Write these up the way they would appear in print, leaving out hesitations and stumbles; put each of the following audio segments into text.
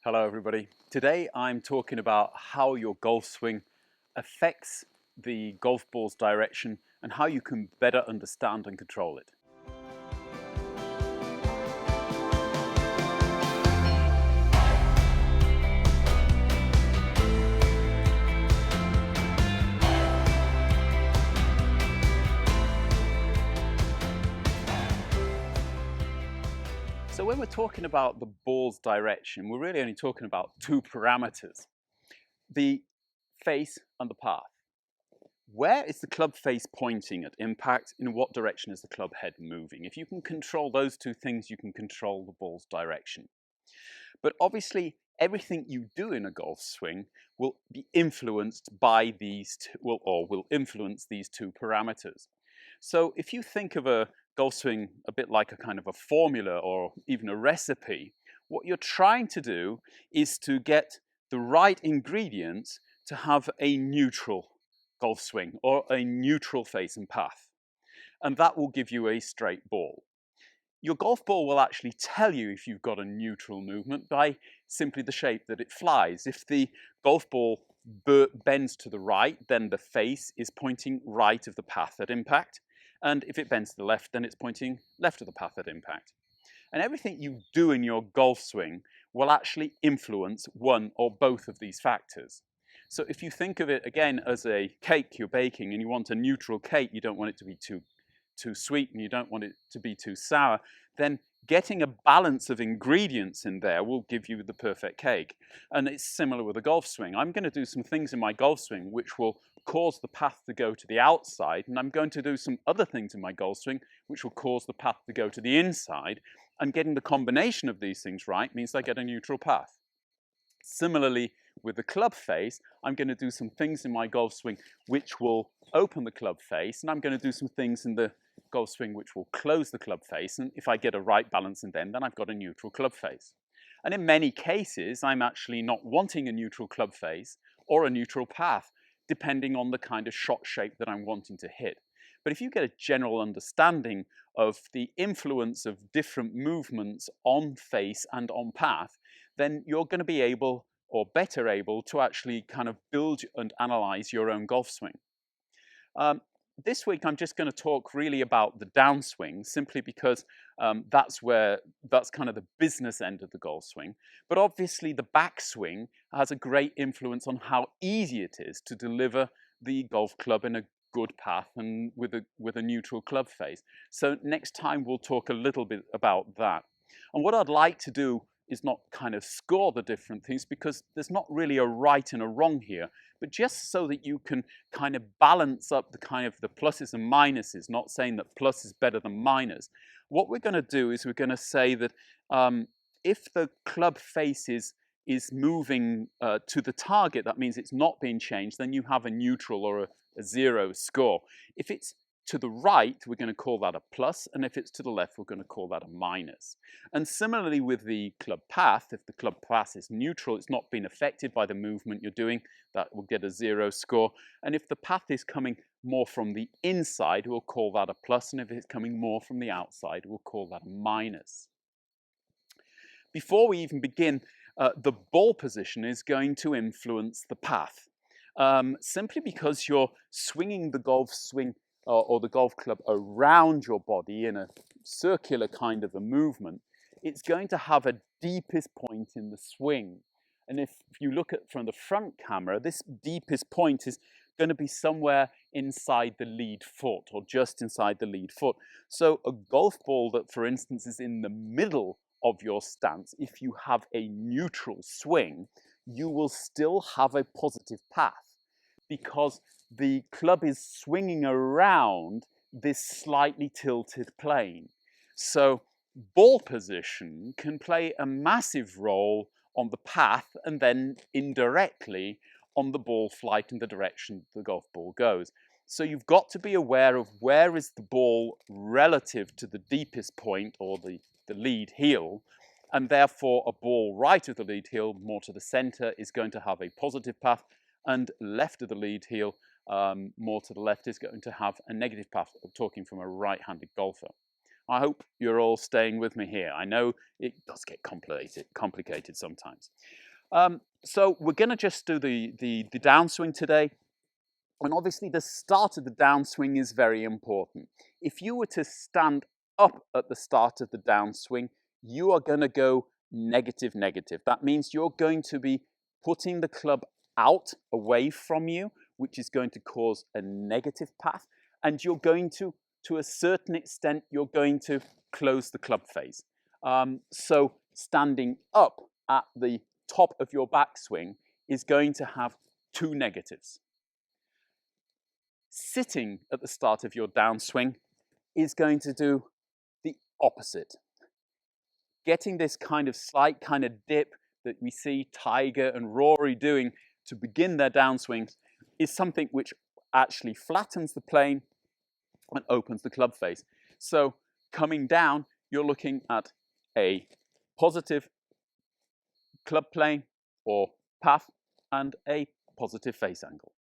Hello everybody. Today I'm talking about how your golf swing affects the golf ball's direction and how you can better understand and control it. So when we're talking about the ball's direction, we're really only talking about two parameters: the face and the path. Where is the club face pointing at impact? In what direction is the club head moving? If you can control those two things, you can control the ball's direction. But obviously, everything you do in a golf swing will be influenced by these two, will influence these two parameters. So if you think of a golf swing a bit like a kind of a formula or even a recipe, what you're trying to do is to get the right ingredients to have a neutral golf swing or a neutral face and path. And that will give you a straight ball. Your golf ball will actually tell you if you've got a neutral movement by simply the shape that it flies. If the golf ball bends to the right, then the face is pointing right of the path at impact. And if it bends to the left, then it's pointing left of the path at impact. And everything you do in your golf swing will actually influence one or both of these factors. So if you think of it again as a cake you're baking and you want a neutral cake, you don't want it to be too sweet and you don't want it to be too sour, then getting a balance of ingredients in there will give you the perfect cake. And it's similar with a golf swing. I'm going to do some things in my golf swing which will cause the path to go to the outside, and I'm going to do some other things in my golf swing which will cause the path to go to the inside, and getting the combination of these things right means I get a neutral path. Similarly, with the club face, I'm going to do some things in my golf swing which will open the club face, and I'm going to do some things in the golf swing which will close the club face, and if I get a right balance in them, then I've got a neutral club face. And in many cases, I'm actually not wanting a neutral club face or a neutral path, depending on the kind of shot shape that I'm wanting to hit. But if you get a general understanding of the influence of different movements on face and on path, then you're going to be able, or better able, to actually kind of build and analyze your own golf swing. This week I'm just going to talk really about the downswing, simply because that's kind of the business end of the golf swing. But obviously the backswing has a great influence on how easy it is to deliver the golf club in a good path and with a neutral club face. So next time we'll talk a little bit about that. And what I'd like to do is not kind of score the different things, because there's not really a right and a wrong here, but just so that you can kind of balance up the kind of the pluses and minuses, not saying that plus is better than minus. What we're going to do is we're going to say that if the club face is moving to the target, that means it's not being changed, then you have a neutral or a zero score. If it's to the right, we're going to call that a plus, and if it's to the left, we're going to call that a minus. And similarly with the club path, if the club path is neutral, it's not been affected by the movement you're doing, that will get a zero score. And if the path is coming more from the inside, we'll call that a plus, and if it's coming more from the outside, we'll call that a minus. Before we even begin, the ball position is going to influence the path, simply because you're swinging the golf swing or the golf club around your body in a circular kind of a movement. It's going to have a deepest point in the swing. And if you look at from the front camera, this deepest point is going to be somewhere inside the lead foot, or just inside the lead foot. So a golf ball that, for instance, is in the middle of your stance, if you have a neutral swing, you will still have a positive path, because the club is swinging around this slightly tilted plane. So ball position can play a massive role on the path, and then indirectly on the ball flight and the direction the golf ball goes. So you've got to be aware of where is the ball relative to the deepest point, or the lead heel, and therefore a ball right of the lead heel, more to the center, is going to have a positive path, and left of the lead heel, more to the left, is going to have a negative path, talking from a right-handed golfer. I hope you're all staying with me here. I know it does get complicated sometimes. So we're going to just do the downswing today. And obviously the start of the downswing is very important. If you were to stand up at the start of the downswing, you are going to go negative, negative. That means you're going to be putting the club out away from you, which is going to cause a negative path. And you're going to a certain extent, you're going to close the club face. So standing up at the top of your backswing is going to have two negatives. Sitting at the start of your downswing is going to do the opposite. Getting this kind of slight kind of dip that we see Tiger and Rory doing to begin their downswings is something which actually flattens the plane and opens the club face. So coming down, you're looking at a positive club plane or path and a positive face angle.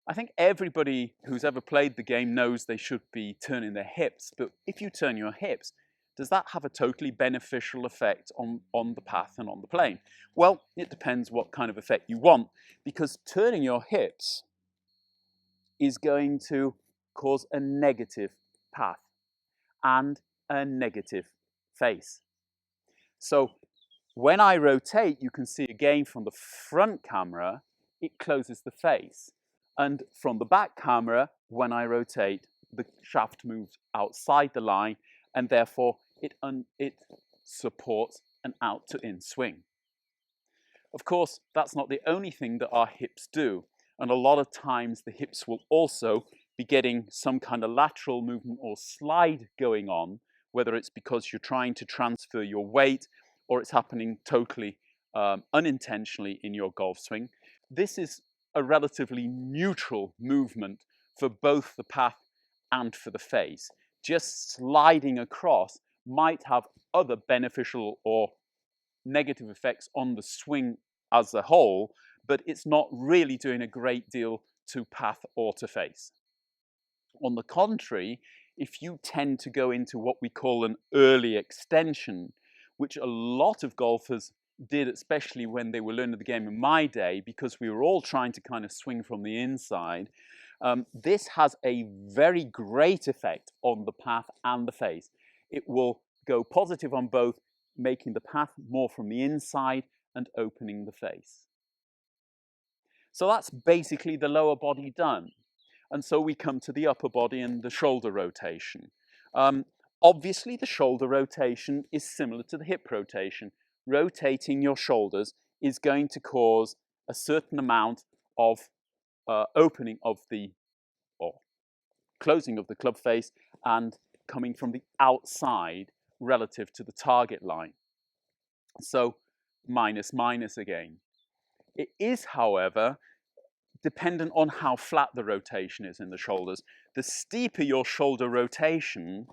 I think everybody who's ever played the game knows they should be turning their hips, but if you turn your hips, does that have a totally beneficial effect on the path and on the plane? Well, it depends what kind of effect you want, because turning your hips is going to cause a negative path and a negative face. So when I rotate, you can see again from the front camera, it closes the face. And from the back camera, when I rotate, the shaft moves outside the line, and therefore it supports an out to in swing. Of course, that's not the only thing that our hips do. And a lot of times the hips will also be getting some kind of lateral movement or slide going on, whether it's because you're trying to transfer your weight or it's happening totally unintentionally in your golf swing. This is a relatively neutral movement for both the path and for the face. Just sliding across might have other beneficial or negative effects on the swing as a whole, but it's not really doing a great deal to path or to face. On the contrary, if you tend to go into what we call an early extension, which a lot of golfers did, especially when they were learning the game in my day, because we were all trying to kind of swing from the inside, this has a very great effect on the path and the face. It will go positive on both, making the path more from the inside and opening the face. So that's basically the lower body done. And so we come to the upper body and the shoulder rotation. Obviously, the shoulder rotation is similar to the hip rotation. Rotating your shoulders is going to cause a certain amount of opening of the, or closing of the club face and coming from the outside relative to the target line. So minus, minus again. It is, however, dependent on how flat the rotation is in the shoulders. The steeper your shoulder rotation,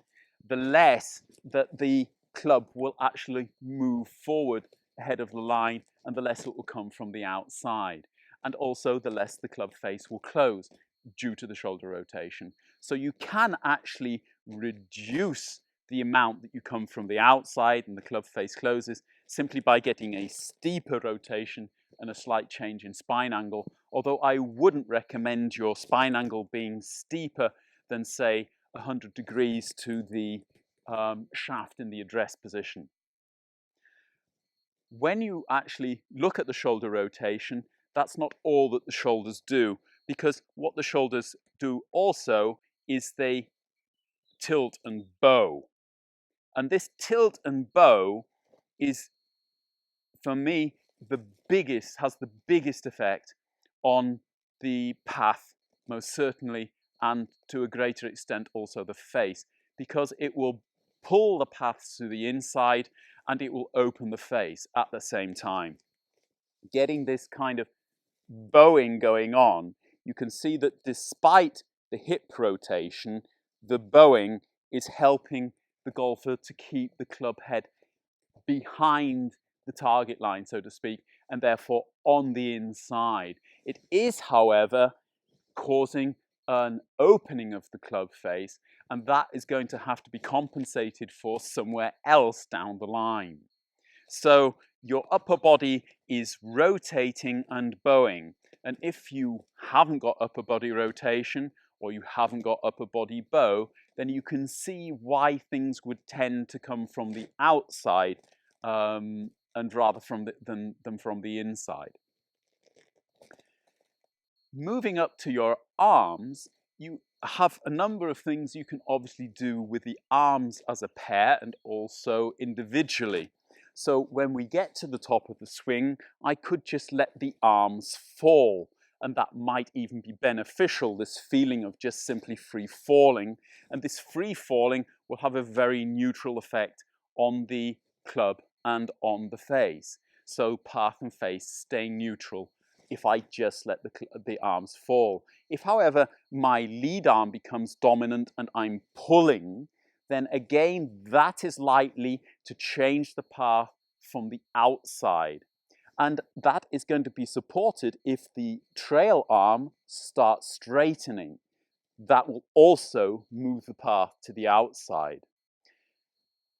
the less that the club will actually move forward ahead of the line and the less it will come from the outside. And also the less the club face will close due to the shoulder rotation. So you can actually reduce the amount that you come from the outside and the club face closes simply by getting a steeper rotation and a slight change in spine angle, although I wouldn't recommend your spine angle being steeper than, say, 100 degrees to the shaft in the address position. When you actually look at the shoulder rotation, that's not all that the shoulders do, because what the shoulders do also is they tilt and bow. And this tilt and bow is, for me, has the biggest effect on the path, most certainly, and to a greater extent also the face, because it will pull the paths to the inside and it will open the face at the same time. Getting this kind of bowing going on, you can see that despite the hip rotation, the bowing is helping the golfer to keep the club head behind the target line, so to speak, and therefore on the inside. It is, however, causing an opening of the club face, and that is going to have to be compensated for somewhere else down the line. So your upper body is rotating and bowing, and if you haven't got upper body rotation or you haven't got upper body bow, then you can see why things would tend to come from the outside and rather than from the inside. Moving up to your arms, you have a number of things you can obviously do with the arms as a pair and also individually. So when we get to the top of the swing, I could just let the arms fall, and that might even be beneficial, this feeling of just simply free falling. And this free falling will have a very neutral effect on the club and on the face. So path and face stay neutral if I just let the arms fall. If, however, my lead arm becomes dominant and I'm pulling, then again, that is likely to change the path from the outside. And that is going to be supported if the trail arm starts straightening. That will also move the path to the outside.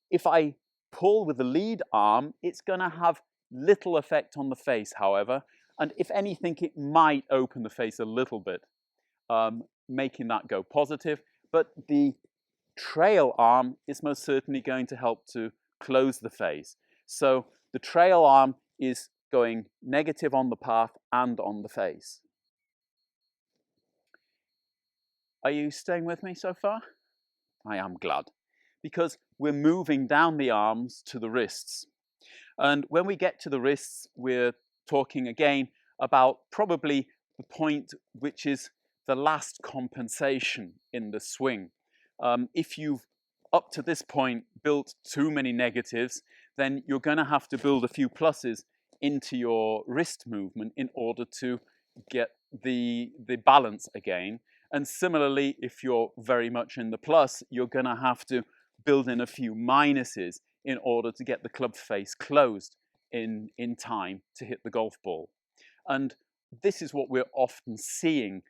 If I pull with the lead arm, it's going to have little effect on the face, however, and if anything, it might open the face a little bit, making that go positive, but the trail arm is most certainly going to help to close the face. So the trail arm is going negative on the path and on the face. Are you staying with me so far? I am glad, because we're moving down the arms to the wrists. And when we get to the wrists, we're talking again about probably the point which is the last compensation in the swing. If you've up to this point built too many negatives, then you're going to have to build a few pluses into your wrist movement in order to get the balance again. And similarly, if you're very much in the plus, you're going to have to build in a few minuses in order to get the club face closed in time to hit the golf ball. And this is what we're often seeing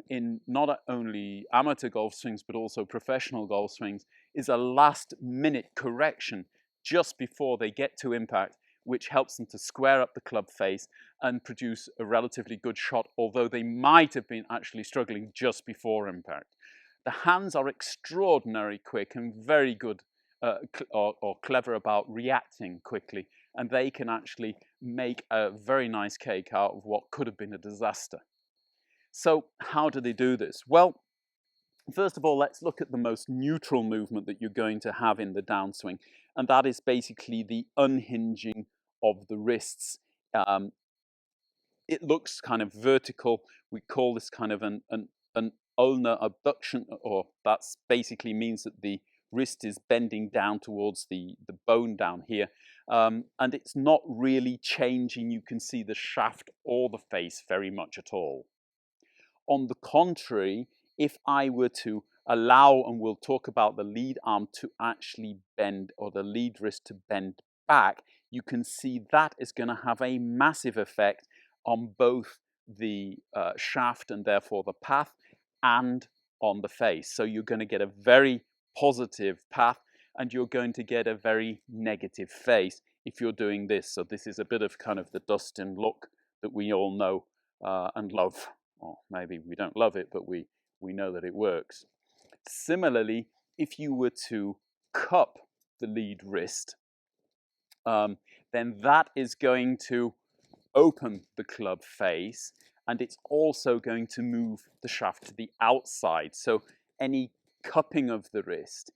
in not only amateur golf swings, but also professional golf swings, is a last minute correction just before they get to impact, which helps them to square up the club face and produce a relatively good shot, although they might have been actually struggling just before impact. The hands are extraordinarily quick and very good or clever about reacting quickly, and they can actually make a very nice cake out of what could have been a disaster. So how do they do this? Well, first of all, let's look at the most neutral movement that you're going to have in the downswing, and that is basically the unhinging of the wrists. It looks kind of vertical. We call this kind of an ulnar abduction, or that basically means that the wrist is bending down towards the bone down here, and it's not really changing. You can see the shaft or the face very much at all. On the contrary, if I were to allow, and we'll talk about the lead arm to actually bend, or the lead wrist to bend back, you can see that is going to have a massive effect on both the shaft and therefore the path and on the face. So you're going to get a very positive path and you're going to get a very negative face if you're doing this. So this is a bit of kind of the Dustin look that we all know and love. Or maybe we don't love it, but we know that it works. Similarly, if you were to cup the lead wrist, then that is going to open the club face, and it's also going to move the shaft to the outside. So any cupping of the wrist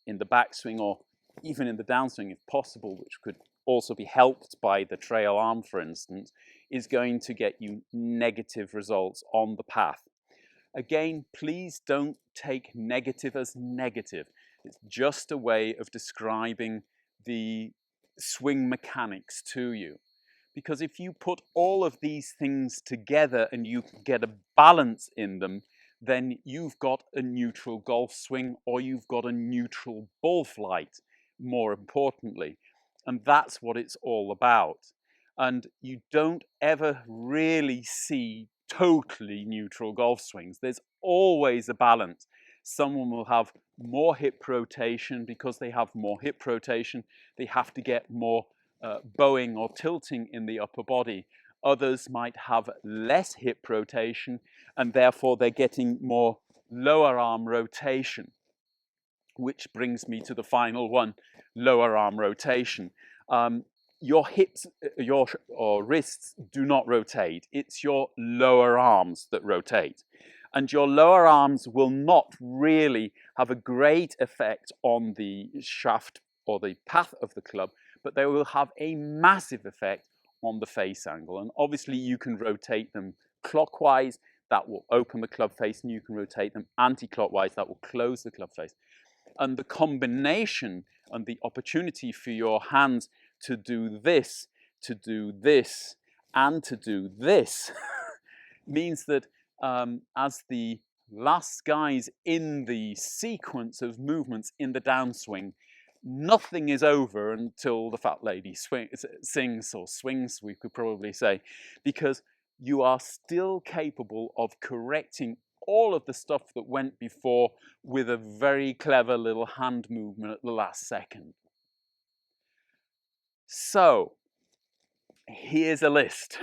in the backswing or even in the downswing if possible, which could also be helped by the trail arm, for instance, is going to get you negative results on the path. Again, please don't take negative as negative. It's just a way of describing the swing mechanics to you. Because if you put all of these things together and you get a balance in them, then you've got a neutral golf swing, or you've got a neutral ball flight, more importantly. And that's what it's all about. And you don't ever really see totally neutral golf swings. There's always a balance. Someone will have more hip rotation. Because they have more hip rotation, they have to get more bowing or tilting in the upper body. Others might have less hip rotation, and therefore they're getting more lower arm rotation, which brings me to the final one, lower arm rotation. Your hips or wrists do not rotate. It's your lower arms that rotate. And your lower arms will not really have a great effect on the shaft or the path of the club, but they will have a massive effect on the face angle. And obviously you can rotate them clockwise, that will open the club face, and you can rotate them anti-clockwise, that will close the club face. And the combination and the opportunity for your hands to do this, and to do this means that as the last guys in the sequence of movements in the downswing, nothing is over until the fat lady sings or swings, we could probably say, because you are still capable of correcting all of the stuff that went before with a very clever little hand movement at the last second. So here's a list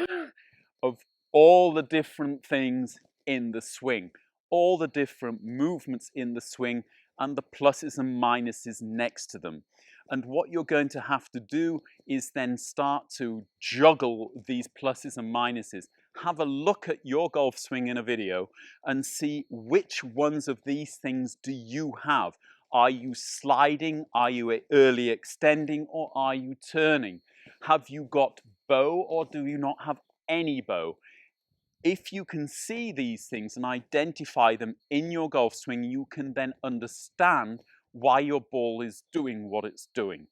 of all the different things in the swing, all the different movements in the swing, and the pluses and minuses next to them. And what you're going to have to do is then start to juggle these pluses and minuses. Have a look at your golf swing in a video and see which ones of these things do you have. Are you sliding? Are you early extending? Or are you turning? Have you got bow or do you not have any bow? If you can see these things and identify them in your golf swing, you can then understand why your ball is doing what it's doing.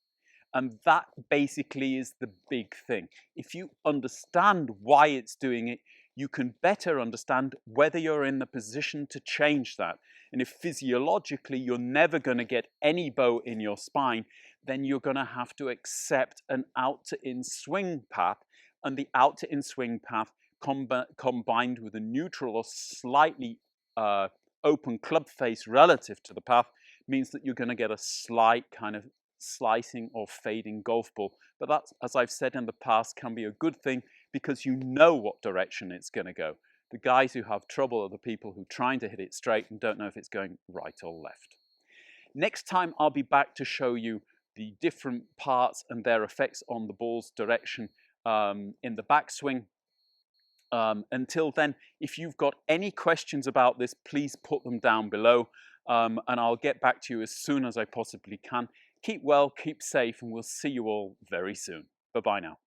And that basically is the big thing. If you understand why it's doing it, you can better understand whether you're in the position to change that. And if physiologically you're never going to get any bow in your spine, then you're going to have to accept an out to in swing path. And the out to in swing path combined with a neutral or slightly open club face relative to the path means that you're going to get a slight kind of slicing or fading golf ball. But that, as I've said in the past, can be a good thing because you know what direction it's going to go. The guys who have trouble are the people who are trying to hit it straight and don't know if it's going right or left. Next time I'll be back to show you the different parts and their effects on the ball's direction in the backswing. Until then, if you've got any questions about this, please put them down below and I'll get back to you as soon as I possibly can. Keep well, keep safe, and we'll see you all very soon. Bye-bye now.